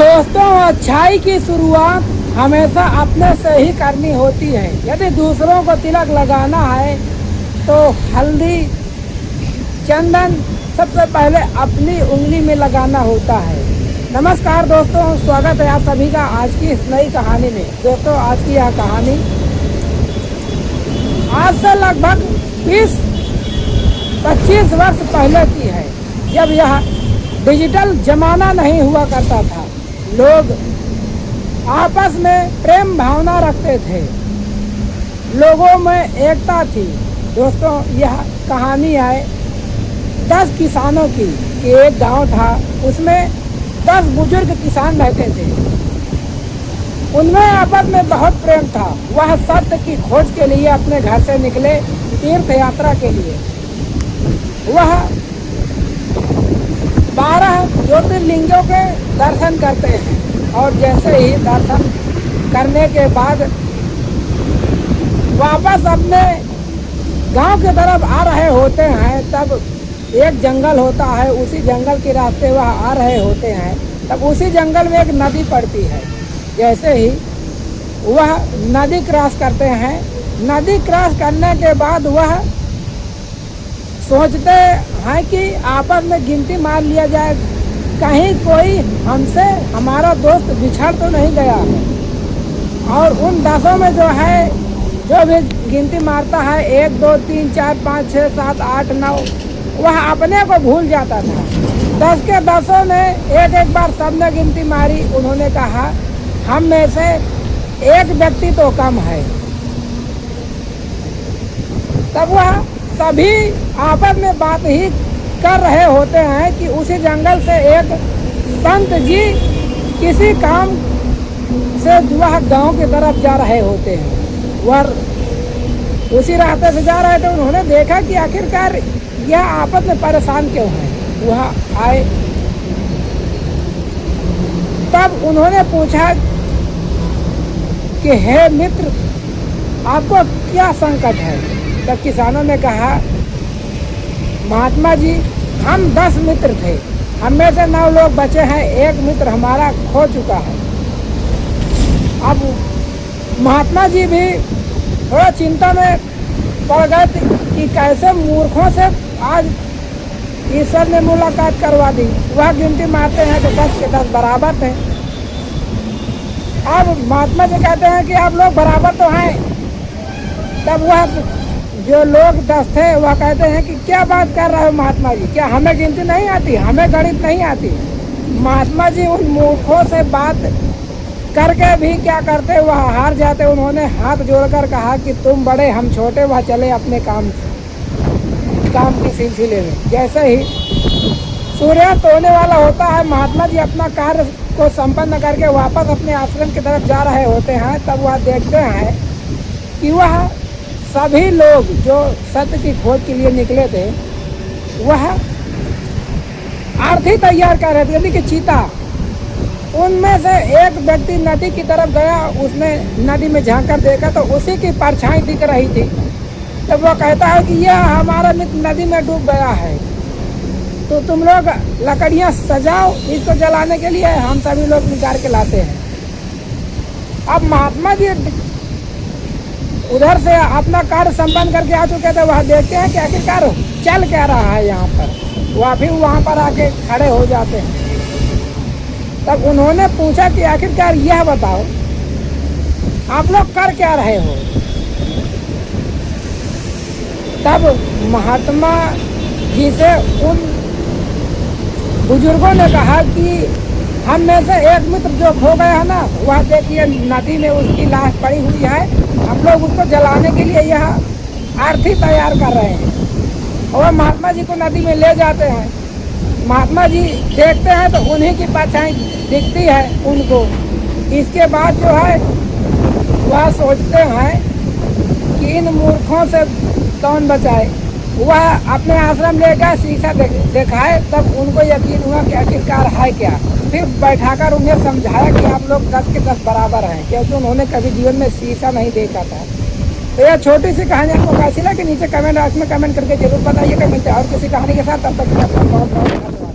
दोस्तों, अच्छाई की शुरुआत हमेशा अपने से ही करनी होती है। यदि दूसरों को तिलक लगाना है तो हल्दी चंदन सबसे पहले अपनी उंगली में लगाना होता है। नमस्कार दोस्तों, स्वागत है आप सभी का आज की इस नई कहानी में। दोस्तों, आज की यह कहानी आज से लगभग 20-25 वर्ष पहले की है, जब यह डिजिटल जमाना नहीं हुआ करता था। लोग आपस में प्रेम भावना रखते थे, लोगों में एकता थी। दोस्तों, यह कहानी है 10 किसानों की। एक गांव था, उसमें 10 बुजुर्ग किसान रहते थे। उनमें आपस में बहुत प्रेम था। वह सत्य की खोज के लिए अपने घर से निकले तीर्थ यात्रा के लिए। वह 12 ज्योतिर्लिंगों के दर्शन करते हैं और जैसे ही दर्शन करने के बाद वापस अपने गांव की तरफ आ रहे होते हैं, तब एक जंगल होता है। उसी जंगल के रास्ते वह आ रहे होते हैं, तब उसी जंगल में एक नदी पड़ती है। जैसे ही वह नदी क्रॉस करते हैं, नदी क्रॉस करने के बाद वह सोचते हैं कि आपस में गिनती मार लिया जाए, कहीं कोई हमसे हमारा दोस्त बिछड़ तो नहीं गया है। और उन 10 में जो है, जो भी गिनती मारता है 1 2 3 4 5 6 7 8 9, वह अपने को भूल जाता था। 10 के 10 ने एक बार सबने गिनती मारी। उन्होंने कहा, हम में से एक व्यक्ति तो कम है। तब वह सभी आपस में बात ही कर रहे होते हैं कि उसी जंगल से एक संत जी किसी काम से वह गांव की तरफ जा रहे होते हैं। वह उसी रास्ते से जा रहे थे। उन्होंने देखा कि आखिरकार यह आपस में परेशान क्यों है। वह आए, तब उन्होंने पूछा कि हे मित्र, आपको क्या संकट है। तब किसानों ने कहा, महात्मा जी, हम 10 मित्र थे, हम में से 9 लोग बचे हैं, एक मित्र हमारा खो चुका है। अब महात्मा जी भी थोड़ा चिंता में पड़ गए कि कैसे मूर्खों से आज ईश्वर ने मुलाकात करवा दी। वह गिनती मारते हैं तो 10 के 10 बराबर थे। अब महात्मा जी कहते हैं कि आप लोग बराबर तो हैं। तब वह जो लोग 10 थे वह कहते हैं कि क्या बात कर रहे हो महात्मा जी, क्या हमें गिनती नहीं आती, हमें गणित नहीं आती। महात्मा जी उन मूर्खों से बात करके भी क्या करते, वह हार जाते। उन्होंने हाथ जोड़कर कहा कि तुम बड़े, हम छोटे। वह चले अपने काम के सिलसिले में। जैसे ही सूर्यास्त होने वाला होता है, महात्मा जी अपना कार्य को संपन्न करके वापस अपने आश्रम की तरफ जा रहे होते हैं। तब वह देखते हैं कि वह सभी लोग जो सत्य की खोज के लिए निकले थे, वह आरती तैयार कर रहे थे, यानी कि चीता। उनमें से एक व्यक्ति नदी की तरफ गया। उसने नदी में झांककर देखा तो उसी की परछाई दिख रही थी। तब वह कहता है कि यह हमारा मित्र नदी में डूब गया है, तो तुम लोग लकड़ियां सजाओ, इसको जलाने के लिए हम सभी लोग निकाल के लाते हैं। अब महात्मा जी उधर से अपना कार्य संपन्न करके आ चुके थे। वह देखते हैं कि आखिरकार चल क्या रहा है यहाँ पर। वह भी वहाँ पर आके खड़े हो जाते हैं। तब उन्होंने पूछा कि आखिरकार यह बताओ, आप लोग कर क्या रहे हो। तब महात्मा जी से उन बुजुर्गों ने कहा कि हम में से एक मित्र जो खो गया है ना, वह देखिए नदी में उसकी लाश पड़ी हुई है। हम लोग उसको जलाने के लिए यह आरती तैयार कर रहे हैं। और महात्मा जी को नदी में ले जाते हैं। महात्मा जी देखते हैं तो उन्हीं की परछाई दिखती है उनको। इसके बाद जो है वह सोचते हैं कि इन मूर्खों से कौन बचाए। वह अपने आश्रम लेकर शीशा दिखाए। तब उनको यकीन हुआ कि आखिरकार है क्या। फिर बैठाकर उन्हें समझाया कि आप लोग 10 के 10 बराबर हैं, क्योंकि उन्होंने कभी जीवन में शीशा नहीं देखा था। तो यह छोटी सी कहानी आपको कैसी लगी, नीचे कमेंट बॉक्स में कमेंट करके जरूर बताइएगा। मिलते हैं और किसी कहानी के साथ, तब तक बहुत बहुत धन्यवाद।